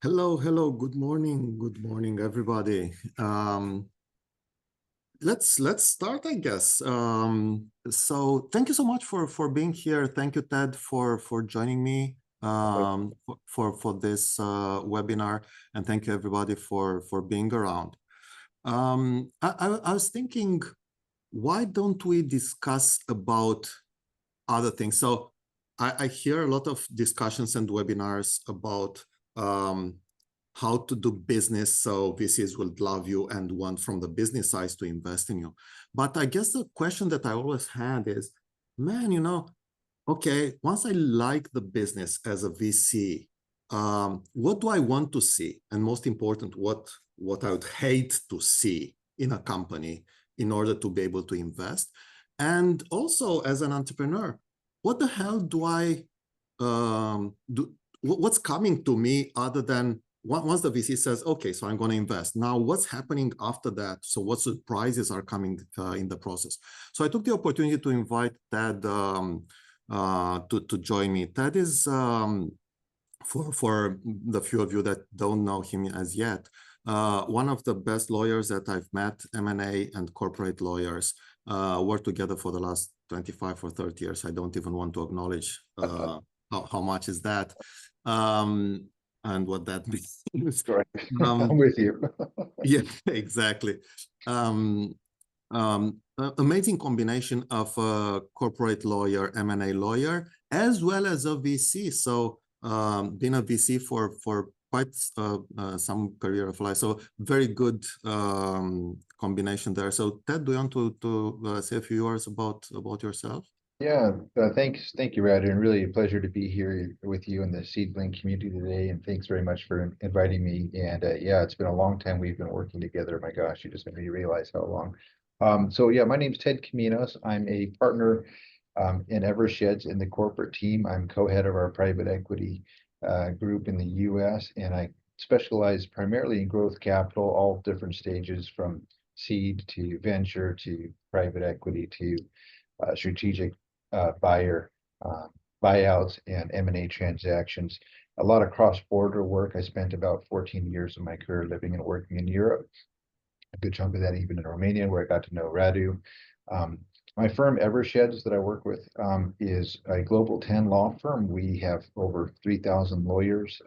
Hello. Good morning, everybody. Let's start, I guess. So thank you so much for being here. Thank you, Ted, for joining me for this webinar, and thank you everybody for being around. I was thinking, why don't we discuss about other things? So I hear a lot of discussions and webinars about how to do business, so VCs will love you and want from the business side to invest in you. But I guess the question that I always had is, man, okay, once I like the business as a VC, what do I want to see? And most important, what I would hate to see in a company in order to be able to invest? And also as an entrepreneur, what the hell do I do? What's coming to me other than once the VC says, okay, so I'm going to invest. Now, what's happening after that? So what surprises are coming in the process? So I took the opportunity to invite Ted to join me. Ted is, for the few of you that don't know him as yet, one of the best lawyers that I've met, M&A and corporate lawyers, worked together for the last 25 or 30 years. I don't even want to acknowledge how much is that. And what that means. Right. I'm with you. Yeah, exactly. Amazing combination of a corporate lawyer, M&A lawyer, as well as a VC. So been a VC for quite some career of life. So very good combination there. So Ted, do you want to say a few words about yourself? Yeah, thank you, Radu, and really a pleasure to be here with you in the SeedBlink community today. And thanks very much for inviting me. And yeah, it's been a long time we've been working together. My gosh, you just made me realize how long. So yeah, my name's Ted Cominos. I'm a partner in Eversheds in the corporate team. I'm co-head of our private equity group in the U.S. and I specialize primarily in growth capital, all different stages from seed to venture to private equity to strategic buyer buyouts and M&A transactions. A lot of cross-border work. I spent about 14 years of my career living and working in Europe. A good chunk of that even in Romania, where I got to know Radu. My firm, Eversheds, that I work with, is a Global 10 law firm. We have over 3,000 lawyers.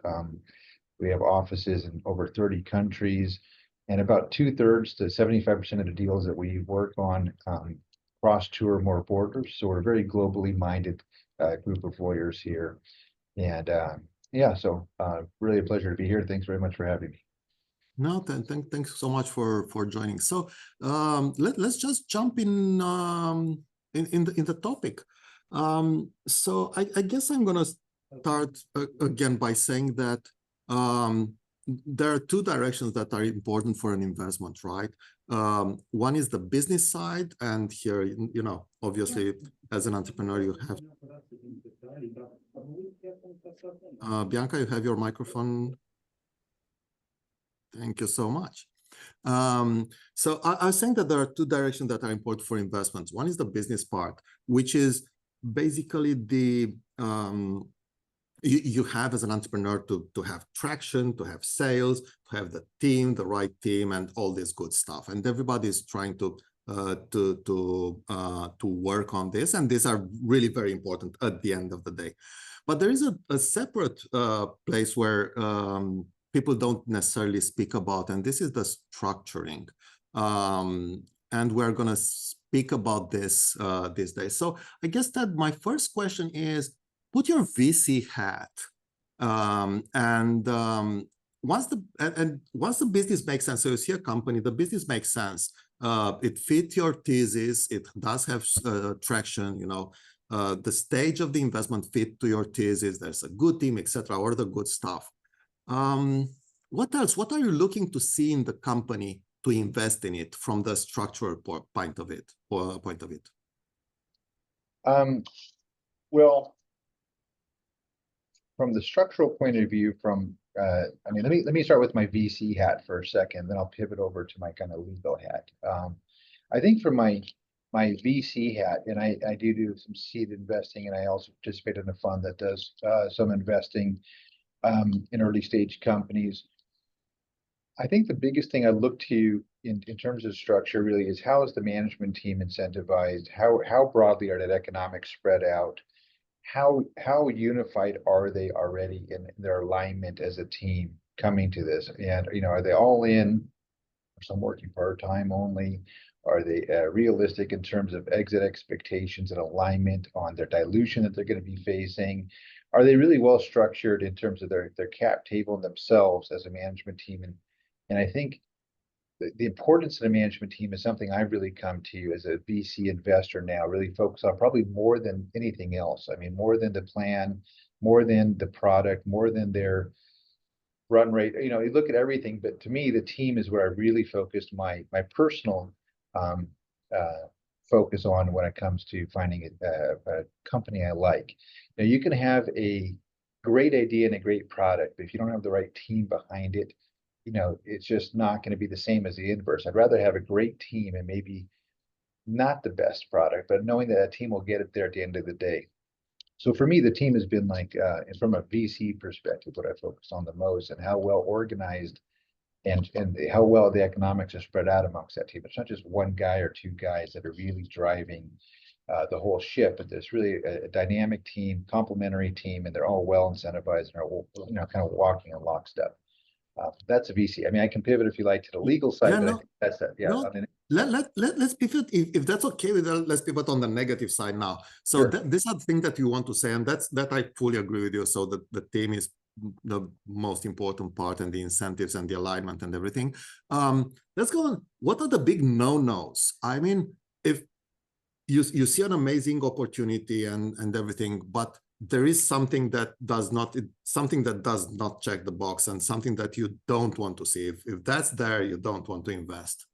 We have offices in over 30 countries, and about 2/3 to 75% of the deals that we work on cross-tour more borders. So we're a very globally minded group of lawyers here. And yeah, so really a pleasure to be here. Thanks very much for having me. No, thanks so much for joining. So let's just jump in the topic. So I guess I'm gonna start again by saying that there are two directions that are important for an investment, right? One is the business side, and here, obviously, as an entrepreneur, you have. Bianca, you have your microphone. Thank you so much. So I was saying that there are two directions that are important for investments. One is the business part, which is basically the you have as an entrepreneur to have traction, to have sales, to have the team, the right team, and all this good stuff. And everybody is trying to work on this, and these are really very important at the end of the day. But there is a separate place where people don't necessarily speak about, and this is the structuring. And we're going to speak about this these days. So I guess that my first question is, put your VC hat, and once the business makes sense, so you see a company, the business makes sense, it fits your thesis, it does have traction, the stage of the investment fit to your thesis, there's a good team, etc., all the good stuff. What else? What are you looking to see in the company to invest in it from the structural point of it? Well, from the structural point of view, I mean, let me start with my VC hat for a second, then I'll pivot over to my kind of legal hat. I think for my VC hat, and I do some seed investing, and I also participate in a fund that does some investing. in early stage companies. I think the biggest thing I look to in terms of structure really is how is the management team incentivized? How broadly are that economics spread out? How unified are they already in their alignment as a team coming to this? And are they all in? Are some working part-time only? Are they realistic in terms of exit expectations and alignment on their dilution that they're going to be facing? Are they really well structured in terms of their cap table themselves as a management team? And I think the importance of the management team is something I've really come to as a VC investor now, really focus on probably more than anything else. I mean, more than the plan, more than the product, more than their run rate. You look at everything, but to me, the team is where I really focused my personal um, focus on when it comes to finding a company I like. Now, you can have a great idea and a great product, but if you don't have the right team behind it, it's just not going to be the same as the inverse. I'd rather have a great team and maybe not the best product, but knowing that a team will get it there at the end of the day. So for me, the team has been like, from a VC perspective, what I focus on the most and how well organized and how well the economics are spread out amongst that team. It's not just one guy or two guys that are really driving the whole ship, but there's really a dynamic team, complementary team, and they're all well incentivized and are, kind of walking in lockstep. That's a VC. I mean, I can pivot if you like to the legal side, Yeah, but I no, think that's that. Yeah. no. Let's pivot if that's okay with that. Let's pivot on the negative side now. So Sure. these are the things that you want to say, and that I fully agree with you. So the team is the most important part, and the incentives and the alignment and everything. Let's go on. What are the big no-nos? I mean, if you see an amazing opportunity and everything, but there is something that does not check the box, and something that you don't want to see. If that's there, you don't want to invest.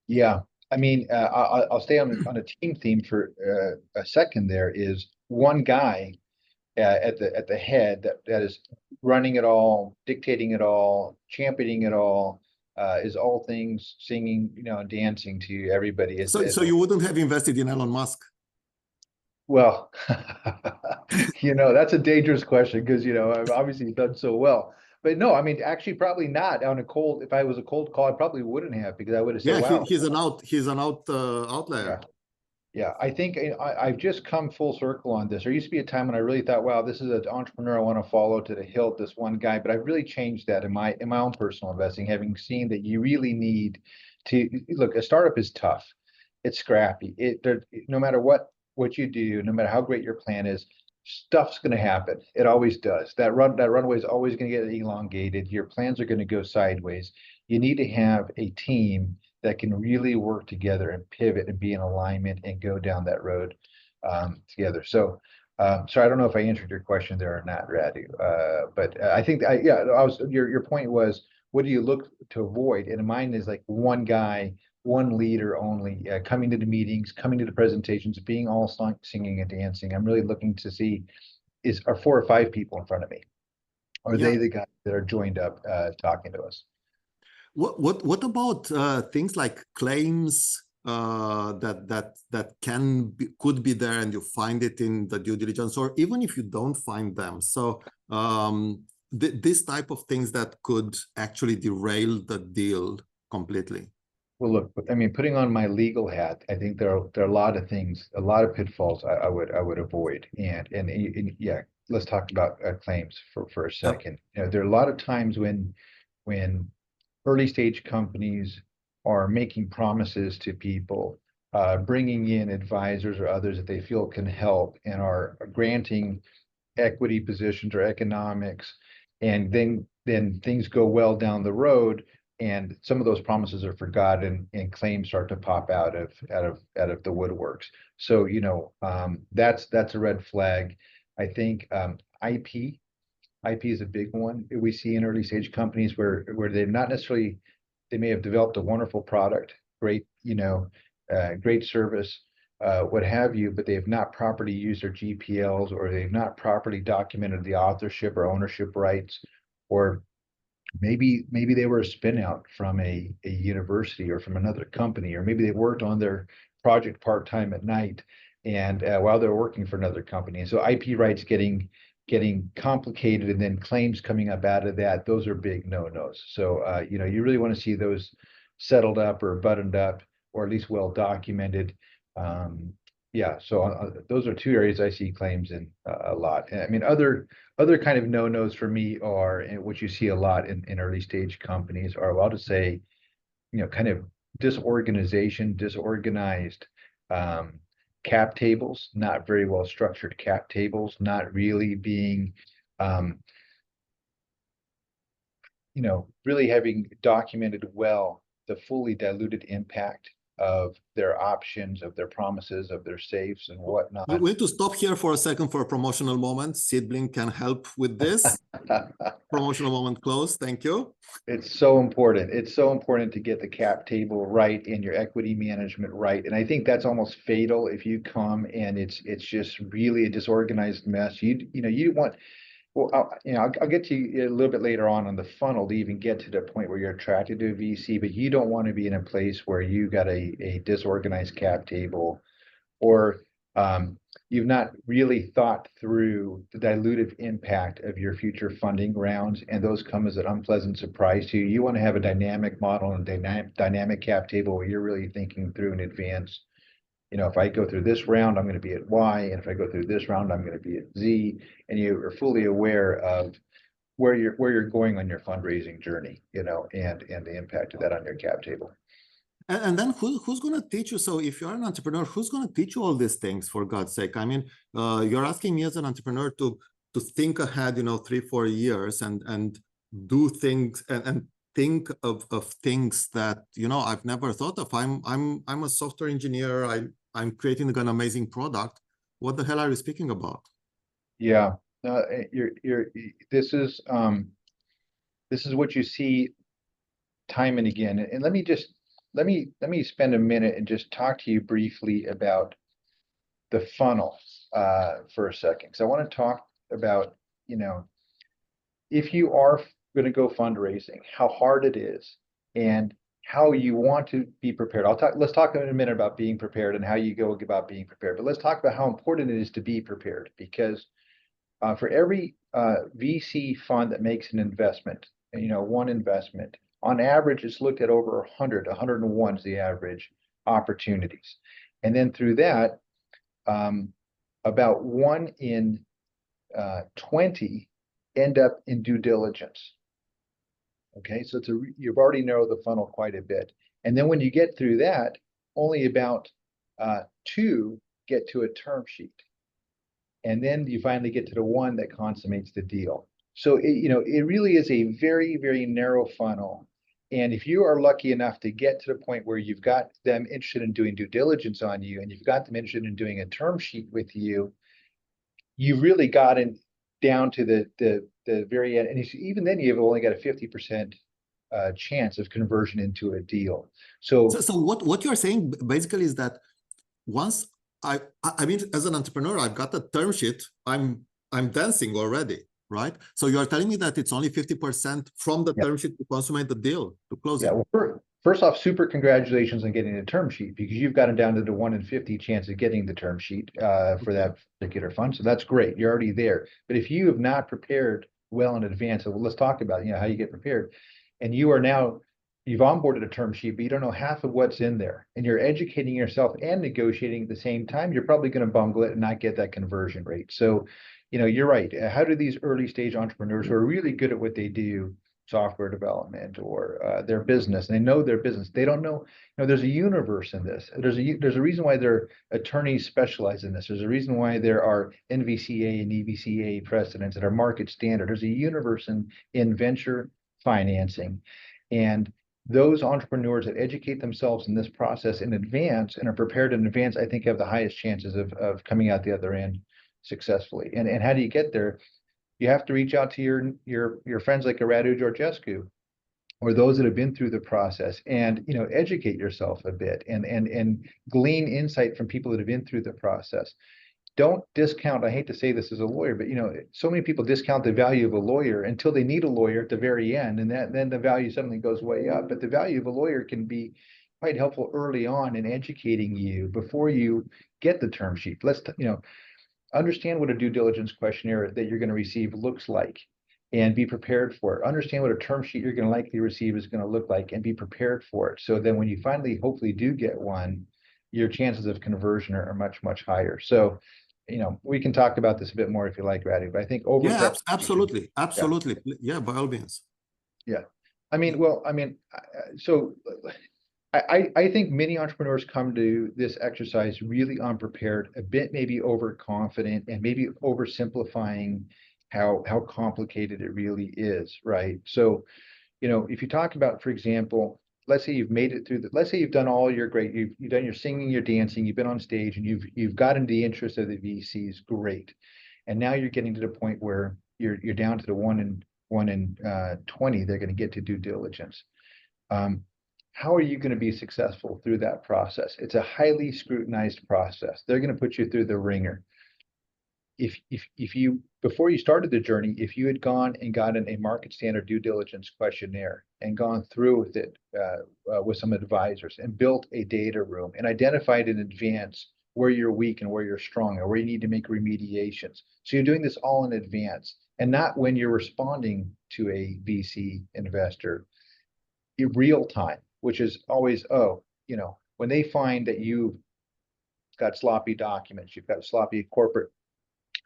Yeah. I mean, I'll stay on a team theme for a second. There is one guy at the head that is running it all, dictating it all, championing it all, is all things singing, and dancing to everybody. So you wouldn't have invested in Elon Musk? Well, that's a dangerous question because, I've obviously done so well. But no, I mean, actually, probably not on a cold. If I was a cold call, I probably wouldn't have, because I would have said, Yeah, wow. he's an outlier. Yeah. I think I've just come full circle on this. There used to be a time when I really thought, wow, this is an entrepreneur I want to follow to the hilt, this one guy. But I've really changed that in my own personal investing, having seen that you really need to look. A startup is tough. It's scrappy. No matter what you do, no matter how great your plan is, stuff's going to happen. It always does. That runway is always going to get elongated. Your plans are going to go sideways. You need to have a team that can really work together and pivot and be in alignment and go down that road together. So I don't know if I answered your question there or not, Radu. But I think your point was, what do you look to avoid? And mine is like one guy, one leader only, coming to the meetings, coming to the presentations, being all singing and dancing. I'm really looking to see, are 4 or 5 people in front of me? Are they the guys that are joined up talking to us? What about things like claims that could be there, and you find it in the due diligence, or even if you don't find them? So this type of things that could actually derail the deal completely. Well, look, I mean, putting on my legal hat, I think there are a lot of things, a lot of pitfalls I would avoid. And yeah, let's talk about claims for a second. There are a lot of times when early stage companies are making promises to people, bringing in advisors or others that they feel can help, and are granting equity positions or economics, and then things go well down the road, and some of those promises are forgotten, and claims start to pop out of the woodworks. So that's a red flag. I think IP is a big one we see in early stage companies where they're not necessarily, they may have developed a wonderful product, great great service, what have you, but they have not properly used their GPLs, or they've not properly documented the authorship or ownership rights, or maybe they were a spin out from a university or from another company, or maybe they worked on their project part-time at night and while they're working for another company. And so IP rights getting getting complicated and then claims coming up out of that, those are big no-nos. So, you know, you really want to see those settled up or buttoned up, or at least well documented. Yeah, so those are two areas I see claims in a lot. And I mean, other kind of no-nos for me are, and what you see a lot in early stage companies are, well, I'll just say, you know, kind of disorganized cap tables, not very well structured cap tables, not really being, you know, really having documented well the fully diluted impact of their options, of their promises, of their safes and whatnot. We need to stop here for a second for a promotional moment. SeedBlink can help with this. Promotional moment closed. Thank you. It's so important. It's so important to get the cap table right and your equity management right. And I think that's almost fatal if you come and it's just really a disorganized mess. You know, you want, well, I'll get to you a little bit later on the funnel to even get to the point where you're attracted to a VC, but you don't want to be in a place where you got a disorganized cap table, or you've not really thought through the dilutive impact of your future funding rounds, and those come as an unpleasant surprise to you. You want to have a dynamic model and dynamic cap table where you're really thinking through in advance. You know, if I go through this round, I'm going to be at Y, and if I go through this round, I'm going to be at Z, and you are fully aware of where you're going on your fundraising journey, you know, and the impact of that on your cap table. And then who's going to teach you? So if you're an entrepreneur, who's going to teach you all these things, for God's sake? I mean, you're asking me as an entrepreneur to think ahead, you know, 3-4 years and do things and think of things that, you know, I've never thought of. I'm a software engineer. I'm creating an amazing product. What the hell are you speaking about? Yeah, this is what you see time and again. And let me spend a minute and just talk to you briefly about the funnel for a second, because I want to talk about, you know, if you are going to go fundraising, how hard it is and how you want to be prepared. Let's talk in a minute about being prepared and how you go about being prepared. But let's talk about how important it is to be prepared, because for every VC fund that makes an investment, you know, one investment, on average, it's looked at over 101 is the average opportunities. And then through that, about 1 in 20 end up in due diligence. Okay, so you've already narrowed the funnel quite a bit. And then when you get through that, only about 2 get to a term sheet. And then you finally get to the one that consummates the deal. So you know, it really is a very, very narrow funnel. And if you are lucky enough to get to the point where you've got them interested in doing due diligence on you, and you've got them interested in doing a term sheet with you, you've really gotten down to the very end. And even then, you've only got a 50% chance of conversion into a deal. So what you're saying basically is that once I mean, as an entrepreneur, I've got a term sheet. I'm dancing already, right? So you're telling me that it's only 50% from the term sheet to consummate the deal, to close it. Well, first off, super congratulations on getting a term sheet, because you've gotten down to the 1 in 50 chance of getting the term sheet for that particular fund. So that's great. You're already there. But if you have not prepared well in advance, so let's talk about, you know, how you get prepared. And you've onboarded a term sheet, but you don't know half of what's in there, and you're educating yourself and negotiating at the same time, you're probably going to bungle it and not get that conversion rate. So, you know, you're right. How do these early stage entrepreneurs who are really good at what they do, software development or their business, and they know their business, they don't know, you know, there's a universe in this. There's a reason why their attorneys specialize in this. There's a reason why there are NVCA and EVCA precedents that are market standard. There's a universe in venture financing. And those entrepreneurs that educate themselves in this process in advance and are prepared in advance, I think, have the highest chances of coming out the other end successfully. And how do you get there? You have to reach out to your friends like a Radu Georgescu, or those that have been through the process, and, you know, educate yourself a bit and glean insight from people that have been through the process. Don't discount, I hate to say this as a lawyer, but, you know, so many people discount the value of a lawyer until they need a lawyer at the very end, and then the value suddenly goes way up. But the value of a lawyer can be quite helpful early on in educating you before you get the term sheet. You know, understand what a due diligence questionnaire that you're going to receive looks like and be prepared for it. Understand what a term sheet you're going to likely receive is going to look like and be prepared for it. So then when you finally hopefully do get one, your chances of conversion are much, much higher. So, we can talk about this a bit more if you like, Radu, but I think over Yeah, preparation. absolutely. Yeah. Absolutely. Yeah, by all means. Yeah. So I think many entrepreneurs come to this exercise really unprepared, a bit maybe overconfident and maybe oversimplifying how complicated it really is, right? So, if you talk about, for example, let's say you've made it through let's say you've done all your great, you've done your singing, your dancing, you've been on stage and you've gotten the interest of the VCs, great. And now you're getting to the point where you're down to the 1 in 20 they're going to get to due diligence. How are you going to be successful through that process? It's a highly scrutinized process. They're going to put you through the ringer. If you, before you started the journey, if you had gone and gotten a market standard due diligence questionnaire and gone through with it with some advisors and built a data room and identified in advance where you're weak and where you're strong or where you need to make remediations. So you're doing this all in advance and not when you're responding to a VC investor in real time, which is always, when they find that you've got sloppy documents, you've got sloppy corporate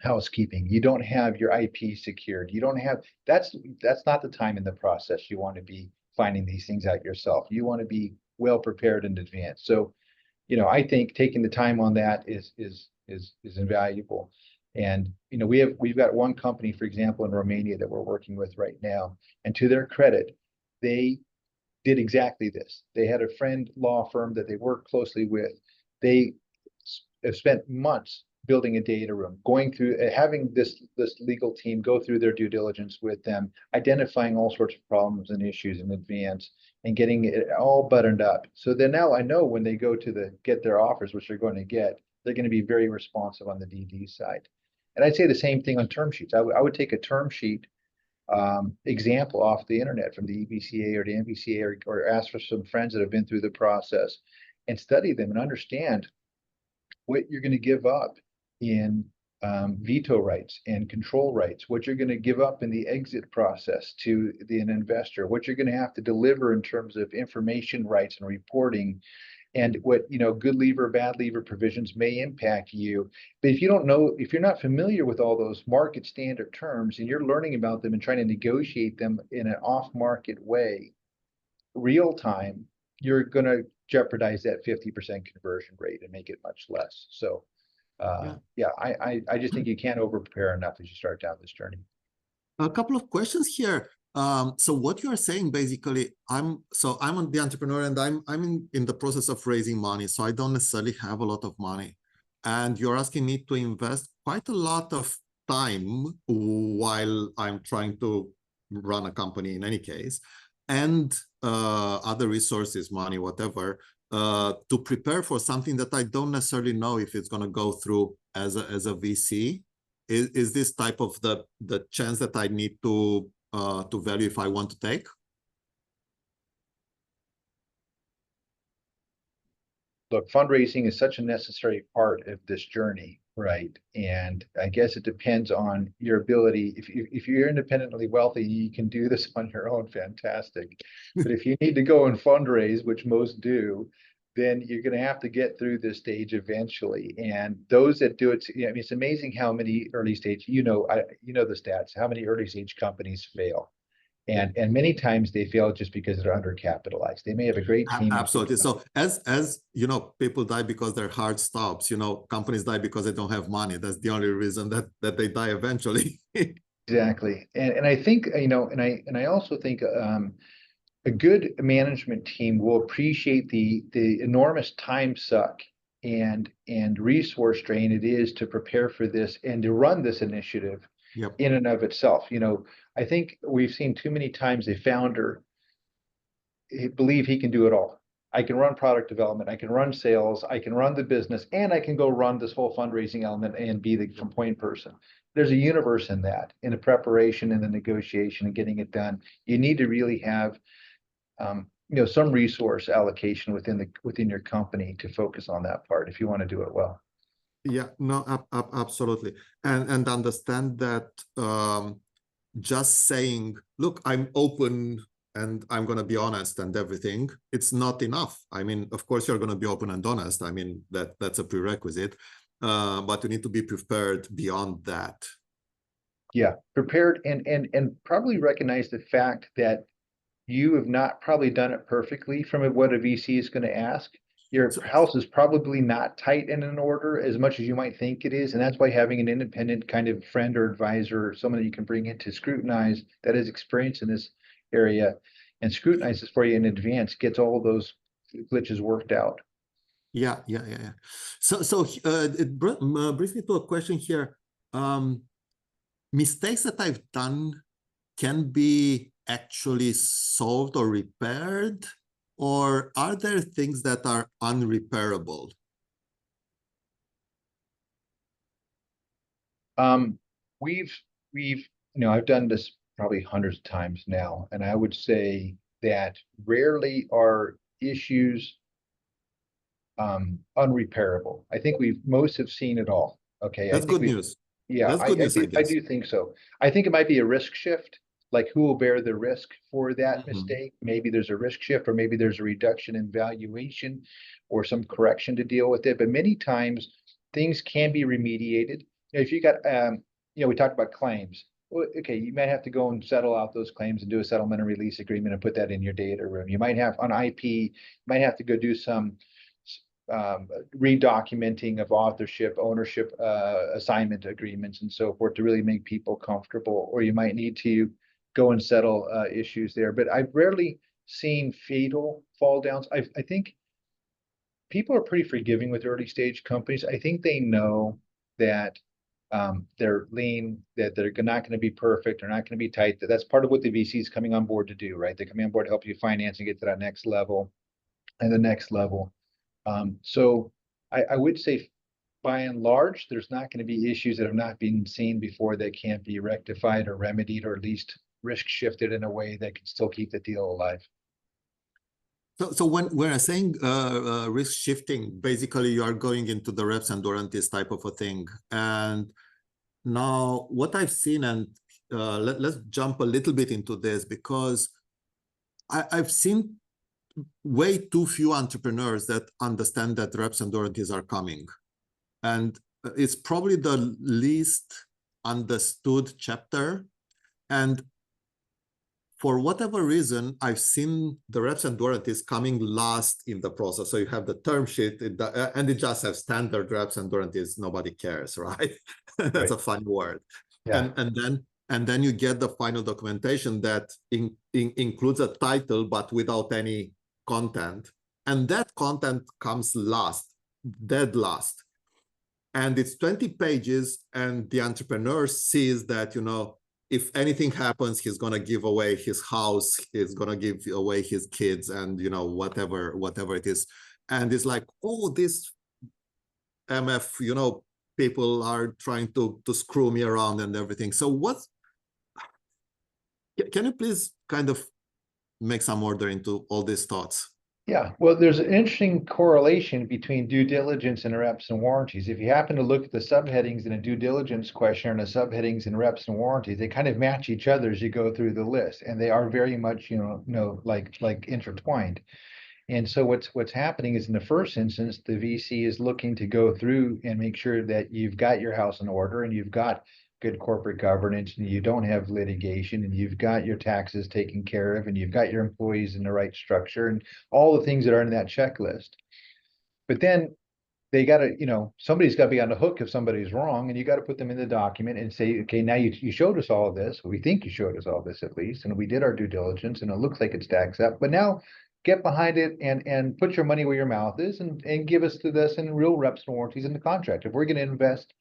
housekeeping, you don't have your IP secured, you don't have, that's not the time in the process you want to be finding these things out yourself. You want to be well prepared in advance. So, I think taking the time on that is invaluable. And we've got one company, for example, in Romania that we're working with right now. And to their credit, they did exactly this. They had a friend law firm that they worked closely with. They have spent months building a data room, going through, having this legal team go through their due diligence with them, identifying all sorts of problems and issues in advance, and getting it all buttoned up. So then now I know when they go to get their offers, which they're going to get, they're going to be very responsive on the DD side. And I'd say the same thing on term sheets. I would take a term sheet example off the internet from the EBCA or the NBCA or ask for some friends that have been through the process and study them and understand what you're going to give up in veto rights and control rights, what you're going to give up in the exit process to an investor, what you're going to have to deliver in terms of information rights and reporting, and what good leaver, bad leaver provisions may impact you. But if you don't know, if you're not familiar with all those market standard terms and you're learning about them and trying to negotiate them in an off-market way, real time, you're going to jeopardize that 50% conversion rate and make it much less. So I just think you can't over prepare enough as you start down this journey. A couple of questions here. So what you are saying basically, I'm the entrepreneur and I'm in the process of raising money, so I don't necessarily have a lot of money, and you're asking me to invest quite a lot of time while I'm trying to run a company in any case, and other resources, money, whatever, to prepare for something that I don't necessarily know if it's going to go through as a VC. Is this type of the chance that I need to value if I want to take? Look, fundraising is such a necessary part of this journey, right? And I guess it depends on your ability. If you're independently wealthy, you can do this on your own, fantastic. But if you need to go and fundraise, which most do, then you're going to have to get through this stage eventually. And those that do it, it's amazing how many early stage, the stats, how many early stage companies fail. And many times they fail just because they're undercapitalized. They may have a great team. Absolutely. So as people die because their heart stops. Companies die because they don't have money. That's the only reason that they die eventually. Exactly. And I think and I also think a good management team will appreciate the enormous time suck and resource drain it is to prepare for this and to run this initiative. Yep. In and of itself. I think we've seen too many times a founder believe he can do it all. I can run product development, I can run sales, I can run the business, and I can go run this whole fundraising element and be the point person. There's a universe in that, in the preparation and the negotiation and getting it done. You need to really have some resource allocation within your company to focus on that part if you want to do it well. Yeah, no, absolutely. And understand that just saying, look, I'm open and I'm going to be honest and everything, it's not enough. I mean, of course, you're going to be open and honest. I mean, that's a prerequisite, but you need to be prepared beyond that. Yeah, prepared and probably recognize the fact that you have not probably done it perfectly from what a VC is going to ask. Your So, house is probably not tight in an order as much as you might think it is. And that's why having an independent kind of friend or advisor, or someone that you can bring in to scrutinize that has experience in this area and scrutinizes for you in advance gets all of those glitches worked out. yeah. So it brings me to a question here. Um, Mistakes that I've done can be actually solved or repaired, or are there things that are unrepairable? Um, we've I've done this probably hundreds of times now, and I would say that rarely are issues unrepairable. I think we've most have seen it all. Okay, I That's think good we've news. yeah, That's good news, I I guess. do think so. I think it might be a risk shift, like who will bear the risk for that Mhm. mistake? Maybe there's a risk shift, or maybe there's a reduction in valuation or some correction to deal with it. But many times things can be remediated. If you got we talked about claims. Well, okay, you might have to go and settle out those claims and do a settlement and release agreement and put that in your data room. You might have on IP, you might have to go do some redocumenting of authorship, ownership, assignment agreements, and so forth to really make people comfortable. Or you might need to go and settle issues there. But I've rarely seen fatal fall downs. I think people are pretty forgiving with early stage companies. I think they know that they're lean, that they're not going to be perfect, they're not going to be tight. That's part of what the VC is coming on board to do, right? They come on board to help you finance and get to that next level and the next level. So I would say by and large, there's not going to be issues that have not been seen before that can't be rectified or remedied or at least risk shifted in a way that can still keep the deal alive. So when I'm saying risk shifting, basically you are going into the reps and warranties type of a thing. And now what I've seen, and let's jump a little bit into this because I've seen way too few entrepreneurs that understand that reps and warranties are coming. And it's probably the least understood chapter. And for whatever reason, I've seen the reps and warranties coming last in the process. So you have the term sheet, and it just has standard reps and warranties. Nobody cares, right? That's Right. a funny word. Yeah. And then you get the final documentation that includes a title, but without any content. And that content comes last, dead last. And it's 20 pages, and the entrepreneur sees that, if anything happens, he's going to give away his house, he's going to give away his kids, and whatever it is. And it's like, oh, this MF, people are trying to screw me around and everything. So can you please kind of make some order into all these thoughts? Yeah, well, there's an interesting correlation between due diligence and reps and warranties. If you happen to look at the subheadings in a due diligence question and the subheadings in reps and warranties, they kind of match each other as you go through the list, and they are very much, like intertwined. And so what's happening is in the first instance, the VC is looking to go through and make sure that you've got your house in order and you've got good corporate governance and you don't have litigation and you've got your taxes taken care of and you've got your employees in the right structure and all the things that are in that checklist. But then they got to, somebody's got to be on the hook if somebody's wrong, and you got to put them in the document and say, okay, now you showed us all of this. We think you showed us all this at least, and we did our due diligence, and it looks like it stacks up. But now get behind it and put your money where your mouth is, and give us to this in real reps and warranties in the contract. If we're going to invest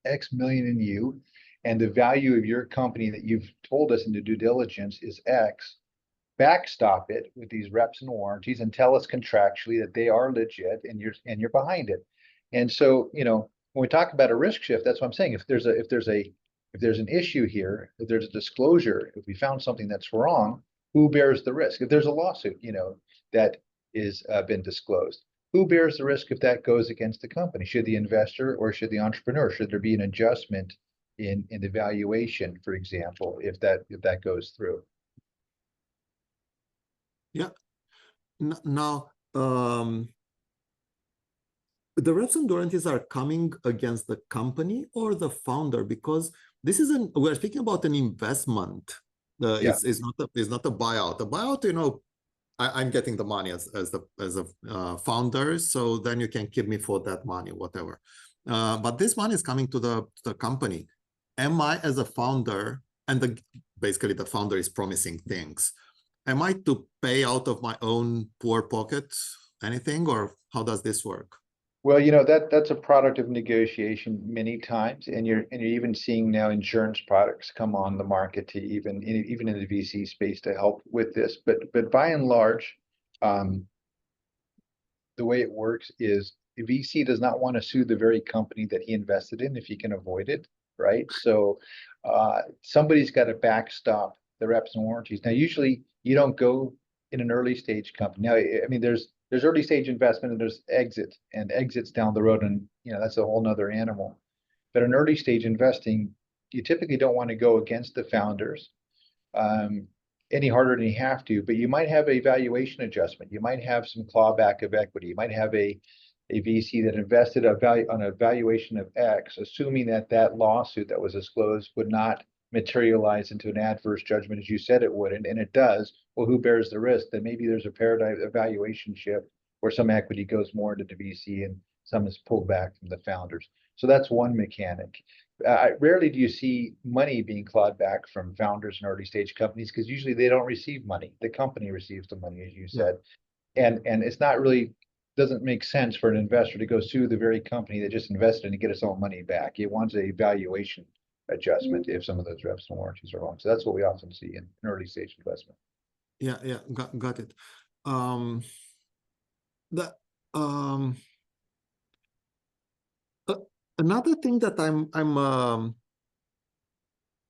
X million in you, and the value of your company that you've told us in the due diligence is X, backstop it with these reps and warranties and tell us contractually that they are legit and you're behind it. And so, when we talk about a risk shift, that's what I'm saying. If there's an issue here, if there's a disclosure, if we found something that's wrong, who bears the risk? If there's a lawsuit, that is been disclosed, who bears the risk if that goes against the company? Should the investor or should the entrepreneur? Should there be an adjustment in the valuation, for example, if that goes through? Yeah. Now, the reps and guarantees are coming against the company or the founder, because this is we're speaking about an investment. Yeah. It's not a buyout. A buyout, you know, I'm getting the money as a founder, so then you can keep me for that money, whatever. But this money is coming to the company. Am I, as a founder, and basically the founder is promising things, am I to pay out of my own poor pocket anything, or how does this work? Well, you know, that's a product of negotiation many times, and you're even seeing now insurance products come on the market to even in the VC space to help with this. But by and large, the way it works is the VC does not want to sue the very company that he invested in if he can avoid it, right? So somebody's got to backstop the reps and warranties. Now, usually you don't go in an early stage company. Now, I mean, there's early stage investment and there's exits down the road, and you know that's a whole nother animal. But in early stage investing, you typically don't want to go against the founders any harder than you have to, but you might have a valuation adjustment. You might have some clawback of equity. You might have a VC that invested on a valuation of X, assuming that lawsuit that was disclosed would not materialize into an adverse judgment as you said it would, and it does. Well, who bears the risk? Then maybe there's a paradigm valuation shift where some equity goes more into the VC and some is pulled back from the founders. So that's one mechanic. Rarely do you see money being clawed back from founders and early stage companies because usually they don't receive money. The company receives the money, as you said. Yeah. And it's not really, doesn't make sense for an investor to go sue the very company that just invested in to get its own money back. It wants a valuation adjustment if some of those reps and warranties are wrong. So that's what we often see in early stage investment. Yeah, got it. That another thing that I'm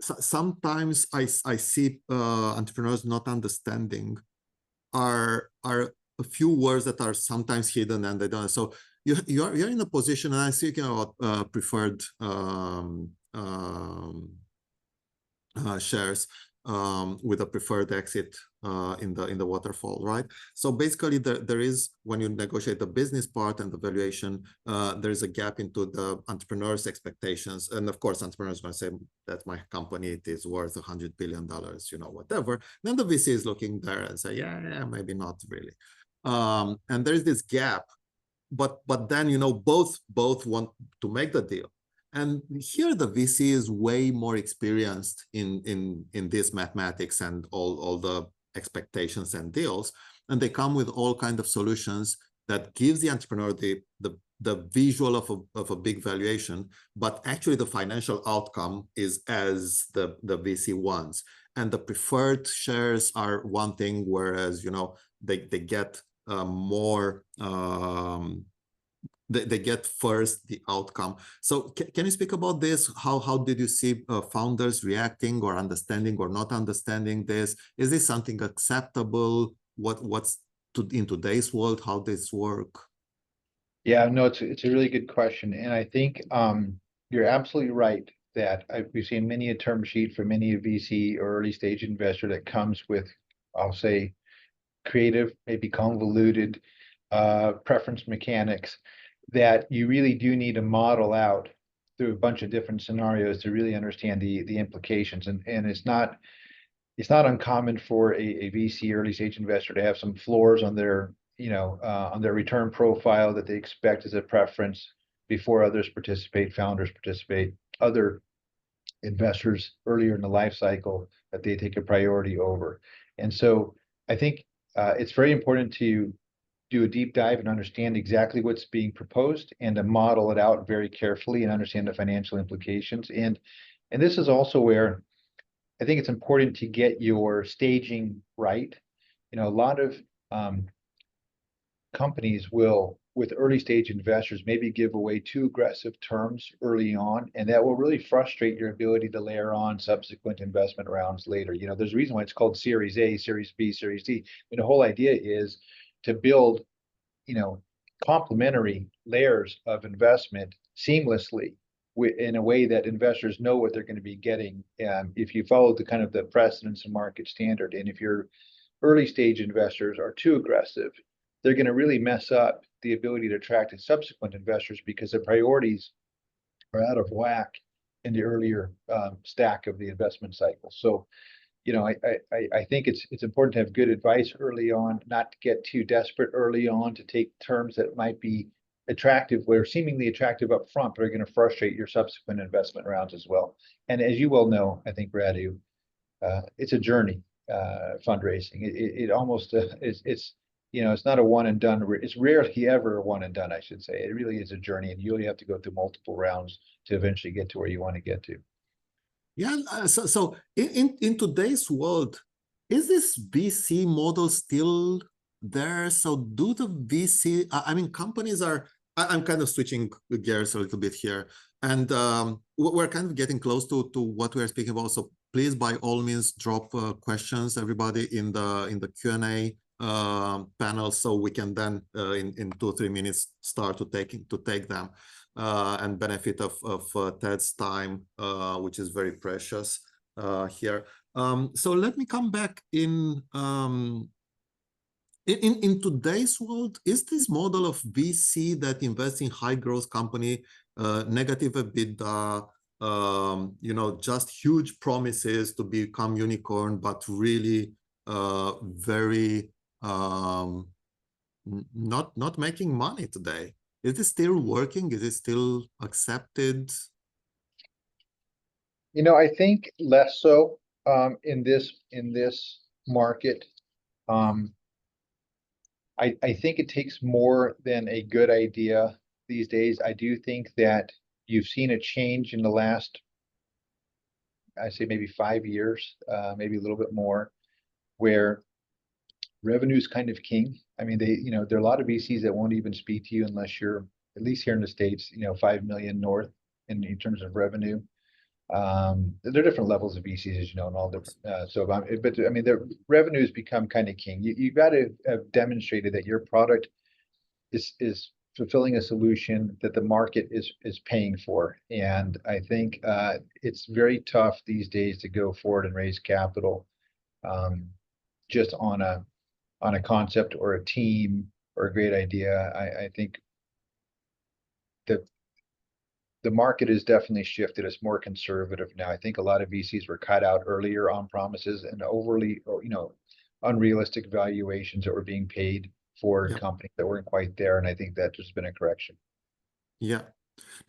sometimes I see entrepreneurs not understanding are a few words that are sometimes hidden and they don't. So you're in a position, and I'm speaking about preferred shares with a preferred exit in the waterfall, right? So basically, there is, when you negotiate the business part and the valuation, there is a gap into the entrepreneur's expectations, and of course, entrepreneurs going to say that my company, it is worth $100 billion, you know, whatever. Then the VC is looking there and say, yeah, maybe not really, and there is this gap, but then, you know, both want to make the deal. And here the VC is way more experienced in this mathematics and all the expectations and deals, and they come with all kinds of solutions that gives the entrepreneur the visual of a big valuation, but actually the financial outcome is as the VC wants. And the preferred shares are one thing, whereas, you know, they get more. They get first the outcome. So can you speak about this? How did you see founders reacting or understanding or not understanding this? Is this something acceptable? What's in today's world, how this work? Yeah, no, it's a really good question. And I think you're absolutely right that we've seen many a term sheet for many a VC or early stage investor that comes with, I'll say, creative, maybe convoluted preference mechanics that you really do need to model out through a bunch of different scenarios to really understand the implications. And it's not uncommon for a VC early stage investor to have some floors on their, you know, on their return profile that they expect as a preference before others participate, founders participate, other investors earlier in the life cycle that they take a priority over. And so I think it's very important to do a deep dive and understand exactly what's being proposed and to model it out very carefully and understand the financial implications. And this is also where I think it's important to get your staging right. You know, a lot of companies will, with early stage investors, maybe give away too aggressive terms early on, and that will really frustrate your ability to layer on subsequent investment rounds later. You know, there's a reason why it's called Series A, Series B, Series D. And the whole idea is to build, you know, complementary layers of investment seamlessly in a way that investors know what they're going to be getting. If you follow the kind of the precedents and market standard, and if your early stage investors are too aggressive, they're going to really mess up the ability to attract subsequent investors because the priorities are out of whack in the earlier stack of the investment cycle. So, you know, I think it's important to have good advice early on, not to get too desperate early on to take terms that might be attractive, where seemingly attractive up front, but are going to frustrate your subsequent investment rounds as well. And as you well know, I think, Radu, it's a journey, fundraising. It almost it's you know, it's not a one and done. It's rarely ever a one and done, I should say. It really is a journey, and you really have to go through multiple rounds to eventually get to where you want to get to. Yeah, so in today's world, is this VC model still there? So do the VC, I mean, companies are, I'm kind of switching gears a little bit here, and we're kind of getting close to what we are speaking about. So please, by all means, drop questions, everybody, in the Q&A panel, so we can then in 2 or 3 minutes start to take them. And benefit of Ted's time, which is very precious here. So let me come back in today's world. Is this model of VC that invests in high growth company, negative EBITDA, you know, just huge promises to become unicorn, but really very not making money today? Is it still working? Is it still accepted? You know, I think less so in this market. I think it takes more than a good idea these days. I do think that you've seen a change in the last, I say maybe 5 years, maybe a little bit more, where revenue is kind of king. I mean, you know, there are a lot of VCs that won't even speak to you unless you're, at least here in the States, you know, 5 million north in terms of revenue. There are different levels of VCs, as you know, and all different. But I mean, the revenue has become kind of king. You've got to have demonstrated that your product is fulfilling a solution that the market is paying for. And I think it's very tough these days to go forward and raise capital just on a concept or a team or a great idea. I think that the market has definitely shifted. It's more conservative now. I think a lot of VCs were cut out earlier on promises and overly, or, you know, unrealistic valuations that were being paid for companies that weren't quite there. And I think that there's been a correction. Yeah.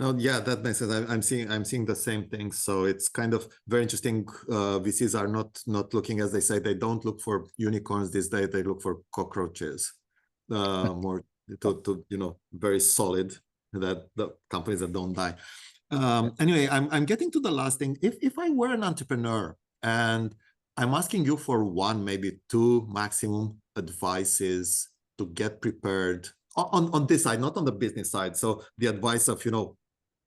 No, yeah, that makes sense. I'm seeing the same thing. So it's kind of very interesting. VCs are not looking, as they say, they don't look for unicorns these days. They look for cockroaches, more to you know, very solid, that the companies that don't die. Anyway, I'm getting to the last thing. If I were an entrepreneur and I'm asking you for 1, maybe 2 maximum advices to get prepared on this side, not on the business side. So the advice of, you know,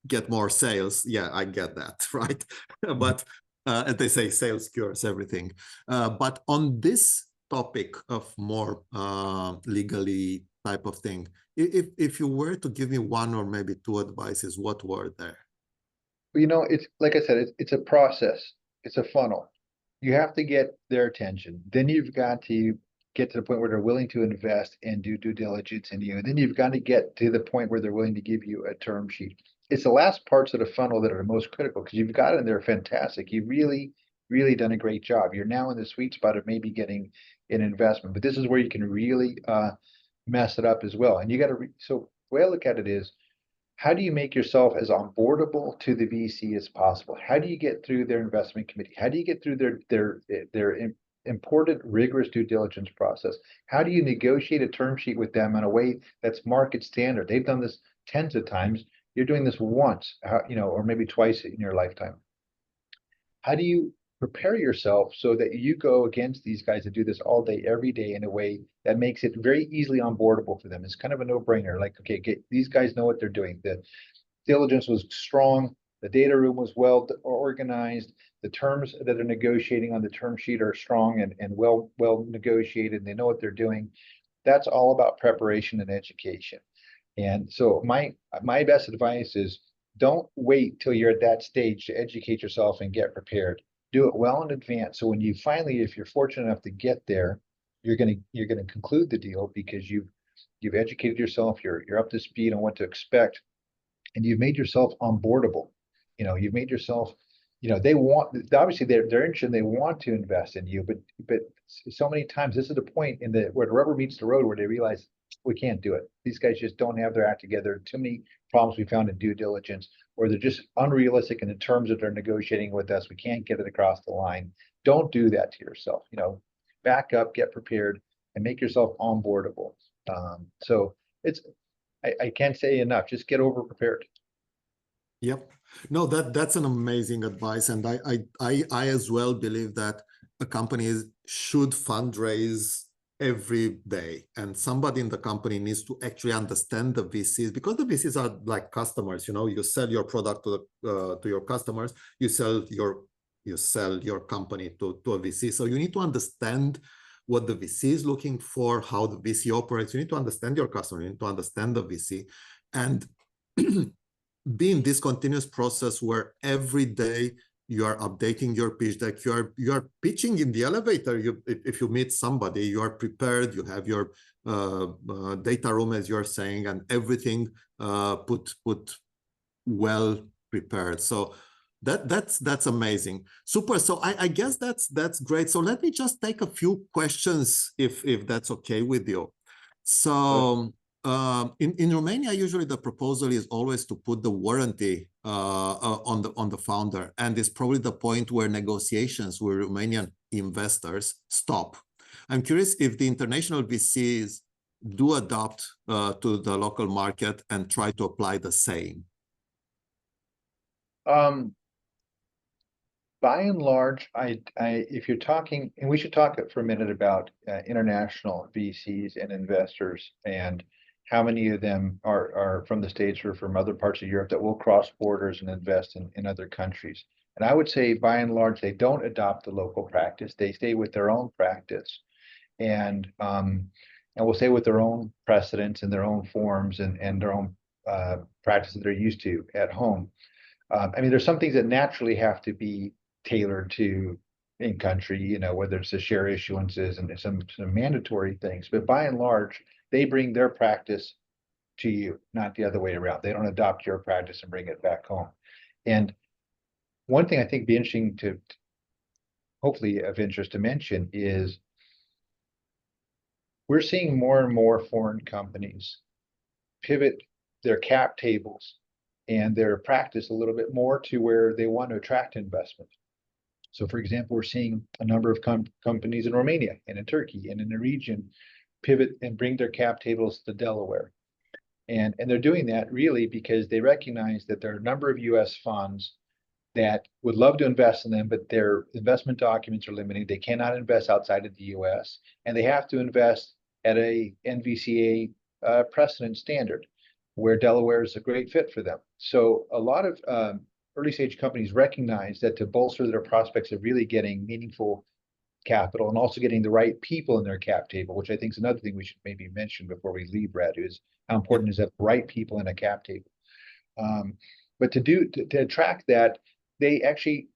get more sales. Yeah, I get that, right? But as they say, sales cures everything. But on this topic of more legally type of thing, if you were to give me 1 or maybe 2 advices, what were there? You know, it's like I said, it's a process. It's a funnel. You have to get their attention. Then you've got to get to the point where they're willing to invest and do due diligence in you. And then you've got to get to the point where they're willing to give you a term sheet. It's the last parts of the funnel that are most critical, because you've got it and they're fantastic. You've really, really done a great job. You're now in the sweet spot of maybe getting an investment, but this is where you can really mess it up as well. And you got to, so the way I look at it is, how do you make yourself as onboardable to the VC as possible? How do you get through their investment committee? How do you get through their important, rigorous due diligence process? How do you negotiate a term sheet with them in a way that's market standard? They've done this tens of times. You're doing this once, you know, or maybe twice in your lifetime. How do you prepare yourself so that you go against these guys that do this all day, every day, in a way that makes it very easily onboardable for them? It's kind of a no-brainer. Like, okay, these guys know what they're doing. The diligence was strong. The data room was well organized. The terms that they're negotiating on the term sheet are strong and well negotiated. And they know what they're doing. That's all about preparation and education. And so my best advice is don't wait till you're at that stage to educate yourself and get prepared. Do it well in advance. So when you finally, if you're fortunate enough to get there, you're gonna conclude the deal because you've educated yourself, you're up to speed on what to expect, and you've made yourself onboardable. You've made yourself, they want, obviously they're interested, they want to invest in you, but so many times this is the point in the where the rubber meets the road where they realize we can't do it. These guys just don't have their act together. Too many problems we found in due diligence, or they're just unrealistic in the terms that they're negotiating with us. We can't get it across the line. Don't do that to yourself. Back up, get prepared, and make yourself onboardable. So it's I can't say enough. Just get over prepared. Yep. No, that's an amazing advice. And I as well believe that a company should fundraise every day. And somebody in the company needs to actually understand the VCs, because the VCs are like customers. You sell your product to your customers, you sell your company to a VC. So you need to understand what the VC is looking for, how the VC operates. You need to understand your customer, you need to understand the VC. And be in this continuous process where every day you are updating your pitch deck, you are pitching in the elevator. If you meet somebody, you are prepared, you have your data room, as you're saying, and everything put well prepared. So that's amazing. Super. So I guess that's great. So let me just take a few questions if that's okay with you. So in Romania, usually the proposal is always to put the warranty on the founder, and it's probably the point where negotiations with Romanian investors stop. I'm curious if the international VCs do adopt to the local market and try to apply the same. By and large, if you're talking, and we should talk for a minute about international VCs and investors and how many of them are from the States or from other parts of Europe that will cross borders and invest in other countries. And I would say by and large, they don't adopt the local practice. They stay with their own practice and will stay with their own precedents and their own forms and their own practices they're used to at home. I mean, there's some things that naturally have to be tailored to in country, whether it's the share issuances and some mandatory things. But by and large, they bring their practice to you, not the other way around. They don't adopt your practice and bring it back home. And one thing I think be interesting to, hopefully of interest to mention, is we're seeing more and more foreign companies pivot their cap tables and their practice a little bit more to where they want to attract investment. So, for example, we're seeing a number of companies in Romania and in Turkey and in the region pivot and bring their cap tables to Delaware. And they're doing that really because they recognize that there are a number of US funds that would love to invest in them, but their investment documents are limiting. They cannot invest outside of the US, and they have to invest at a NVCA precedent standard, where Delaware is a great fit for them. So a lot of early stage companies recognize that to bolster their prospects of really getting meaningful capital and also getting the right people in their cap table, which I think is another thing we should maybe mention before we leave, Radu, is how important is that the right people in a cap table. But to attract that, they actually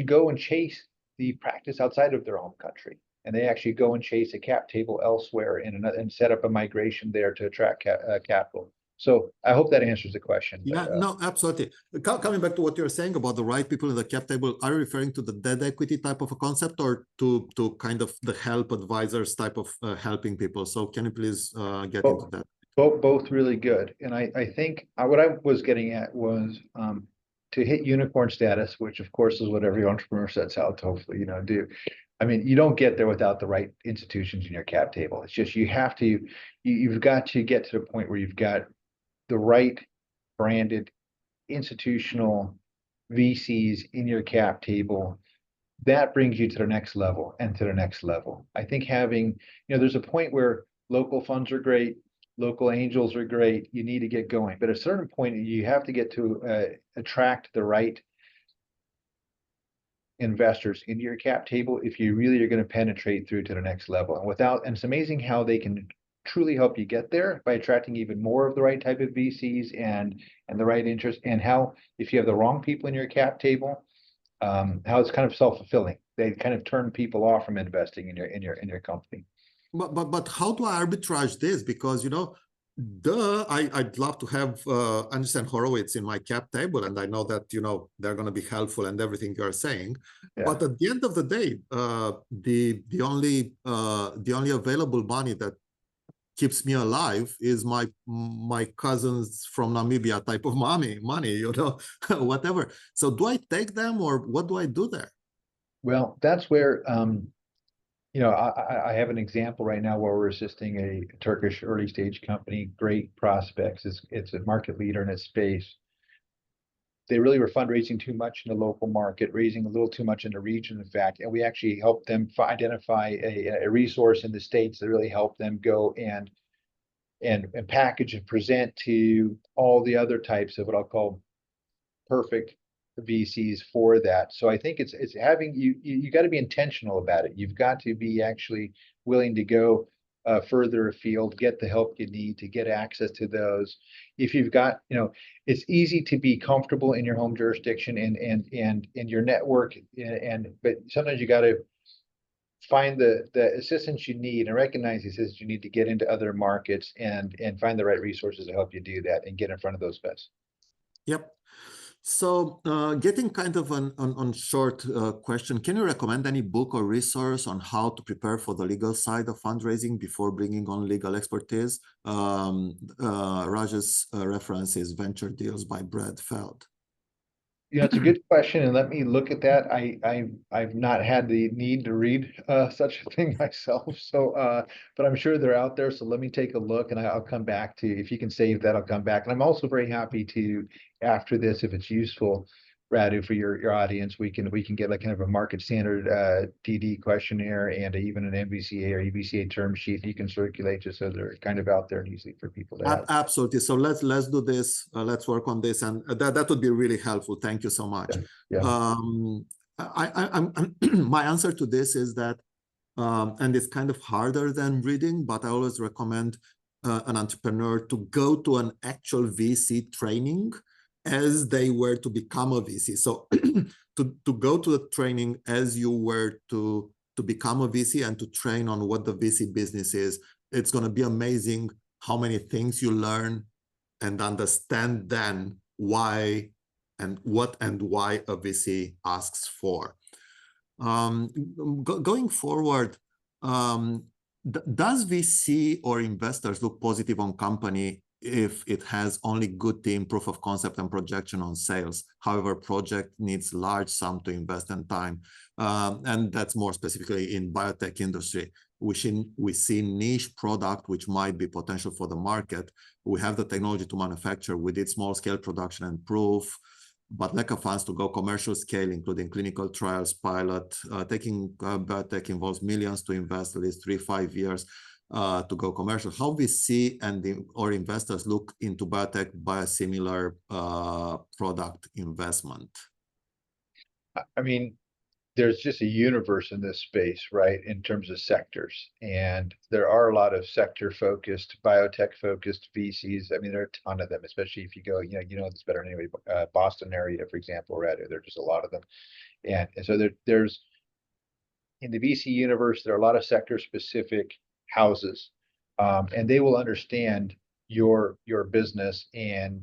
go and chase the practice outside of their own country, and they actually go and chase a cap table elsewhere and set up a migration there to attract capital. So I hope that answers the question. Yeah, no, absolutely. Coming back to what you're saying about the right people in the cap table, are you referring to the debt equity type of a concept, or to kind of the help advisors type of helping people? So can you please get into that? Both really good. And I think what I was getting at was to hit unicorn status, which of course is what every entrepreneur sets out to hopefully, do. I mean, you don't get there without the right institutions in your cap table. It's just you've got to get to the point where you've got the right branded institutional VCs in your cap table. That brings you to the next level and to the next level. I think having, there's a point where local funds are great, local angels are great. You need to get going. But at a certain point, you have to get to attract the right investors into your cap table if you really are going to penetrate through to the next level. And it's amazing how they can truly help you get there by attracting even more of the right type of VCs and the right interest, and how if you have the wrong people in your cap table, how it's kind of self-fulfilling. They kind of turn people off from investing in your company. But how do I arbitrage this? Because, you know, I'd love to have Anderson Horowitz in my cap table, and I know that, you know, they're going to be helpful and everything you're saying. Yeah. But at the end of the day, the only available money that keeps me alive is my cousins from Namibia type of money, you know, whatever. So do I take them, or what do I do there? Well, that's where you know, I have an example right now where we're assisting a Turkish early stage company, great prospects. It's a market leader in its space. They really were fundraising too much in the local market, raising a little too much in the region, in fact, and we actually helped them identify a resource in the States that really helped them go and package and present to all the other types of what I'll call perfect VCs for that. So I think it's having you got to be intentional about it. You've got to be actually willing to go further afield, get the help you need to get access to those. If you've got, you know, it's easy to be comfortable in your home jurisdiction and in your network, but sometimes you got to find the assistance you need and recognize the assistance you need to get into other markets and find the right resources to help you do that and get in front of those guys. Yep. So getting kind of on short question, can you recommend any book or resource on how to prepare for the legal side of fundraising before bringing on legal expertise? Raj's reference is Venture Deals by Brad Feld. Yeah, it's a good question, and let me look at that. I've not had the need to read such a thing myself, so but I'm sure they're out there. So let me take a look, and I'll come back to, if you can save that, I'll come back. And I'm also very happy to, after this, if it's useful, Radu, for your audience, we can get like kind of a market standard DD questionnaire and even an MVCA or EVCA term sheet you can circulate, just so they're kind of out there and easy for people to have. Absolutely. So let's do this. Let's work on this, and that would be really helpful. Thank you so much. Yeah. I'm my answer to this is that, and it's kind of harder than reading, but I always recommend an entrepreneur to go to an actual VC training as they were to become a VC. So to go to the training as you were to become a VC and to train on what the VC business is, it's going to be amazing how many things you learn and understand then why and what and why a VC asks for. Going forward, does VC or investors look positive on company if it has only good team, proof of concept, and projection on sales? However, project needs large sum to invest and time, and that's more specifically in biotech industry. We see niche product which might be potential for the market. We have the technology to manufacture. We did small scale production and proof, but lack of funds to go commercial scale, including clinical trials, pilot. Taking biotech involves millions to invest, at least 3-5 years to go commercial. How we see or investors look into biotech biosimilar product investment? I mean, there's just a universe in this space, right, in terms of sectors. And there are a lot of sector-focused, biotech-focused VCs. I mean, there are a ton of them, especially if you go, you know this better than anybody, Boston area, for example, right? There are just a lot of them. And so there's, in the VC universe, there are a lot of sector-specific houses, and they will understand your business and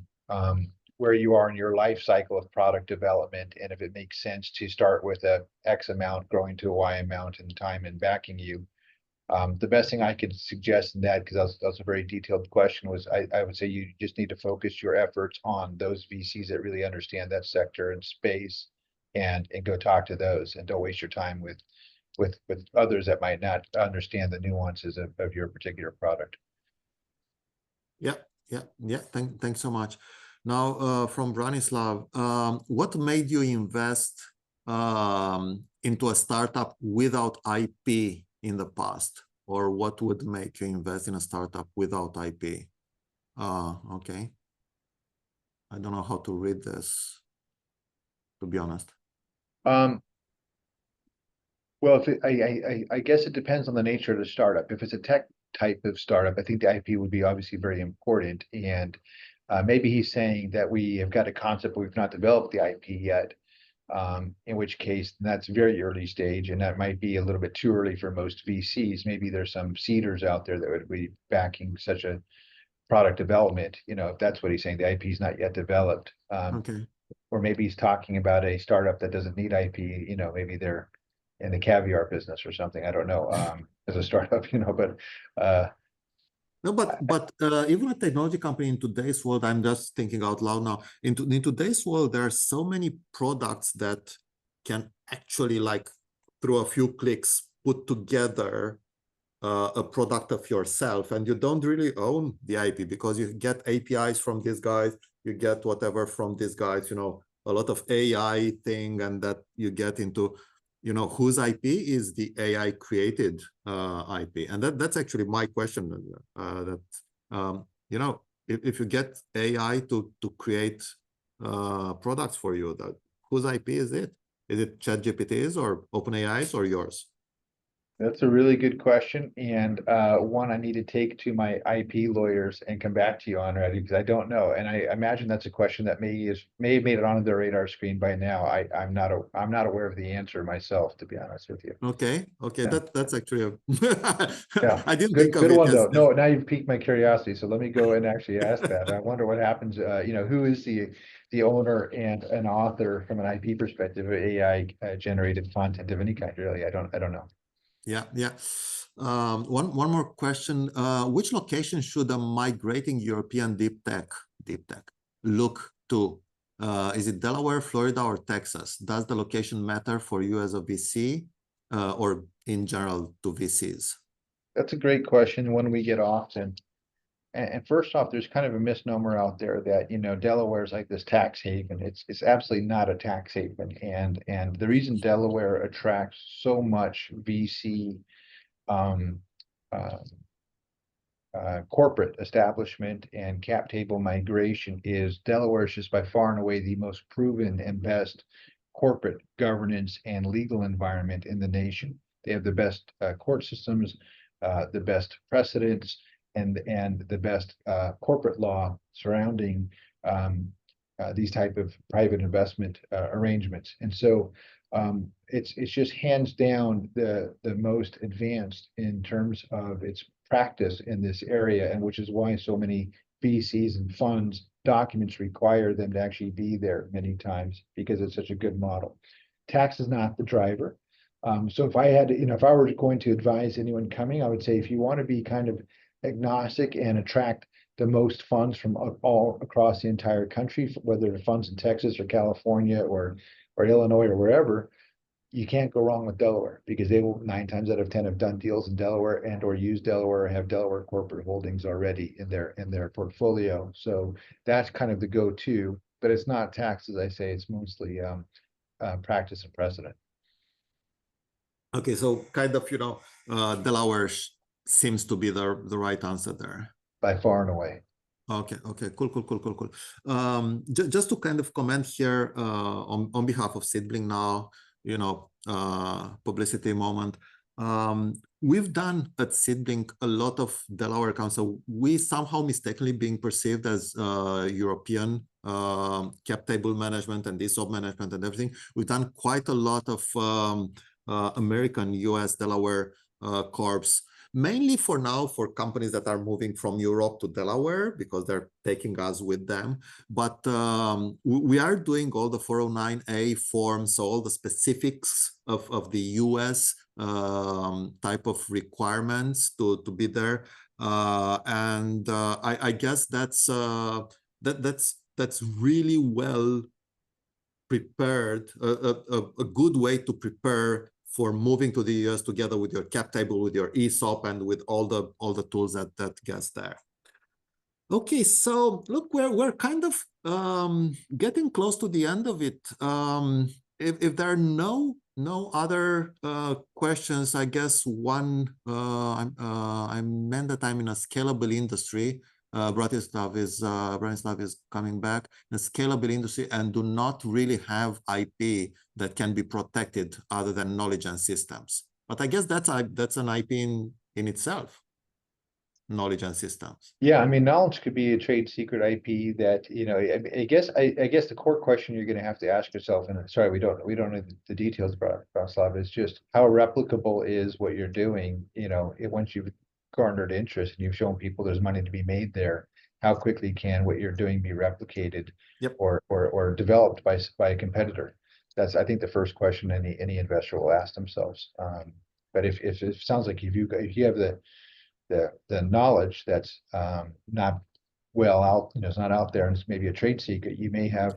where you are in your life cycle of product development, and if it makes sense to start with a X amount growing to a Y amount in time and backing you. The best thing I could suggest in that, because that was a very detailed question, was I would say you just need to focus your efforts on those VCs that really understand that sector and space, and go talk to those, and don't waste your time with others that might not understand the nuances of your particular product. Yeah. Thanks so much. Now, from Branislav, what made you invest into a startup without IP in the past? Or what would make you invest in a startup without IP? Okay. I don't know how to read this, to be honest. Well, I guess it depends on the nature of the startup. If it's a type of startup. I think the IP would be obviously very important. And maybe he's saying that we have got a concept, but we've not developed the IP yet. In which case that's very early stage, and that might be a little bit too early for most VCs. Maybe there's some seeders out there that would be backing such a product development, if that's what he's saying, the IP is not yet developed. Okay. Or maybe he's talking about a startup that doesn't need IP, maybe they're in the caviar business or something. I don't know, as a startup, but No, but even a technology company in today's world, I'm just thinking out loud now. In today's world, there are so many products that can actually, like, through a few clicks, put together a product of yourself, and you don't really own the IP because you get APIs from these guys, you get whatever from these guys, a lot of AI thing, and that you get into, whose IP is the AI created IP? And that's actually my question. If you get AI to create products for you, that whose IP is it? Is it ChatGPT's or OpenAI's or yours? that's a really good question, and one I need to take to my IP lawyers and come back to you on, Radu, because I don't know, and I imagine that's a question that may have made it onto the radar screen by now. I'm not aware of the answer myself, to be honest with you. Okay, Yeah. that's actually a Yeah, I didn't good, think of good it one as though. No, now you've piqued my curiosity, so let me go and actually ask that. I wonder what happens. Who is the owner and an author from an IP perspective of AI generated content of any kind? Really, I don't know. Yeah. One more question. Which location should a migrating European deep tech look to? Is it Delaware, Florida, or Texas? Does the location matter for you as a VC, or in general to VCs? That's a great question, one we get often. And first off, there's kind of a misnomer out there that, Delaware is like this tax haven. It's absolutely not a tax haven. And the reason Delaware attracts so much VC corporate establishment and cap table migration is Delaware is just by far and away the most proven and best corporate governance and legal environment in the nation. They have the best court systems, the best precedents, and the best corporate law surrounding these type of private investment arrangements. And so it's just hands down the most advanced in terms of its practice in this area, and which is why so many VCs and funds documents require them to actually be there many times, because it's such a good model. Tax is not the driver. So if I had to, if I were going to advise anyone coming, I would say if you want to be kind of agnostic and attract the most funds from all across the entire country, whether the funds in Texas or California or Illinois or wherever, you can't go wrong with Delaware, because they will 9 times out of 10 have done deals in Delaware and or use Delaware or have Delaware corporate holdings already in their portfolio. So that's kind of the go-to, but it's not tax, as I say, it's mostly practice and precedent. Okay, so kind of, Delaware seems to be the right answer there. By far and away. Okay, cool. Just to kind of comment here on behalf of SeedBlink now, publicity moment. We've done at SeedBlink a lot of Delaware counsel. We somehow mistakenly being perceived as European cap table management and ESOP management and everything. We've done quite a lot of American, US, Delaware corps, mainly for now for companies that are moving from Europe to Delaware because they're taking us with them. But we are doing all the 409A forms, so all the specifics of the US type of requirements to be there. I guess that's really well prepared, a good way to prepare for moving to the US together with your cap table, with your ESOP, and with all the tools that gets there. Okay, so look, we're kind of getting close to the end of it. If there are no other questions, I guess I meant that I'm in a scalable industry. Branislav is coming back in a scalable industry and do not really have IP that can be protected other than knowledge and systems. But I guess that's an IP in itself. knowledge and systems? Yeah, I mean, knowledge could be a trade secret IP that, I guess the core question you're gonna have to ask yourself, and sorry, we don't know the details about Slav, is just how replicable is what you're doing, once you've garnered interest and you've shown people there's money to be made there, how quickly can what you're doing be replicated? Yep. Or developed by a competitor? That's, I think, the first question any investor will ask themselves. But if it sounds like if you have the knowledge that's not well out, it's not out there, and it's maybe a trade secret, you may have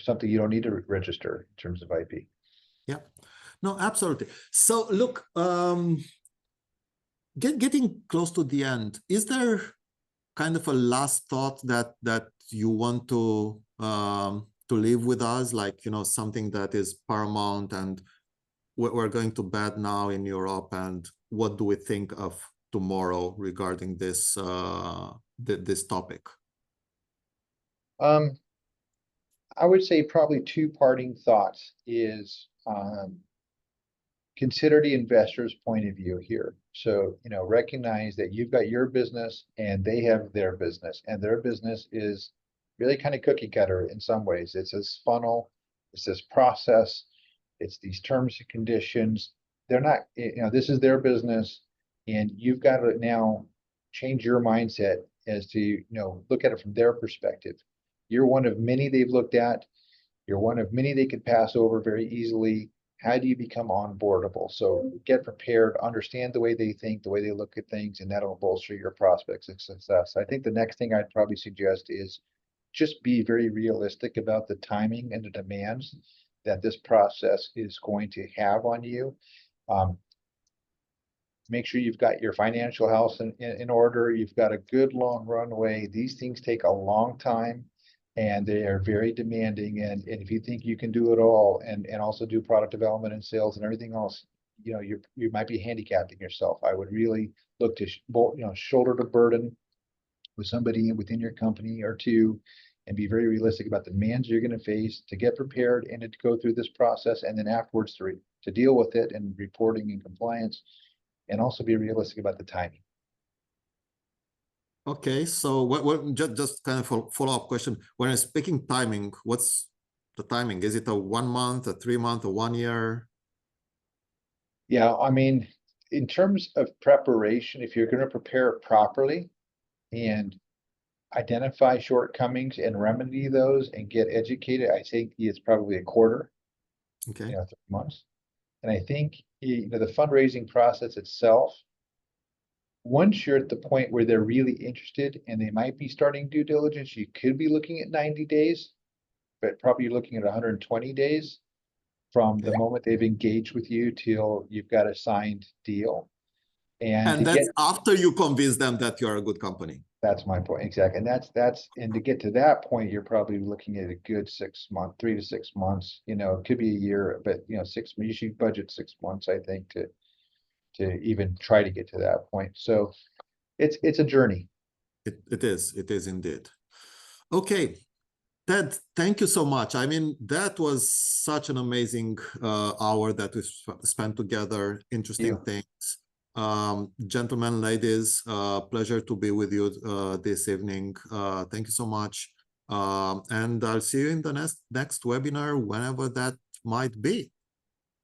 something you don't need to register in terms of IP. Yeah, no, absolutely. So look, getting close to the end, is there kind of a last thought that you want to leave with us, like, something that is paramount, and we're going to bed now in Europe, and what do we think of tomorrow regarding this this topic? I would say probably two parting thoughts is consider the investor's point of view here. So, recognize that you've got your business and they have their business, and their business is really kind of cookie cutter in some ways. It's this funnel, it's this process, it's these terms and conditions. They're not, this is their business, and you've got to now change your mindset as to, look at it from their perspective. You're one of many they've looked at. You're one of many they could pass over very easily. How do you become onboardable? So get prepared, understand the way they think, the way they look at things, and that'll bolster your prospects of success. I think the next thing I'd probably suggest is just be very realistic about the timing and the demands that this process is going to have on you. Make sure you've got your financial house in order. You've got a good long runway. These things take a long time, and they are very demanding. And if you think you can do it all and also do product development and sales and everything else, you might be handicapping yourself. I would really look to shoulder the burden with somebody within your company or two, and be very realistic about the demands you're going to face, to get prepared and to go through this process, and then afterwards to deal with it and reporting and compliance, and also be realistic about the timing. Okay, so what just kind of a follow-up question. When I'm speaking timing, what's the timing? Is it a 1 month, a 3 month, a 1 year? Yeah, I mean, in terms of preparation, if you're going to prepare it properly and identify shortcomings and remedy those and get educated, I think it's probably a quarter, Okay. 3 months. And I think the fundraising process itself, once you're at the point where they're really interested and they might be starting due diligence, you could be looking at 90 days, but probably looking at 120 days from the moment they've engaged with you till you've got a signed deal. And that's after you convince them that you're a good company. That's my point, exactly. And and to get to that point, you're probably looking at a good 6 months, 3 to 6 months. It could be a year, but you should budget 6 months, I think, to even try to get to that point. So it's a journey. It is indeed. Okay, Ted, thank you so much. I mean, that was such an amazing hour that we spent together. Interesting things. Gentlemen, ladies, pleasure to be with you this evening. Thank you so much. And I'll see you in the next webinar, whenever that might be.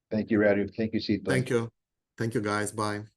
Thank you, Radu. Thank you, SeedBlink. Thank you. Thank you, guys. Bye.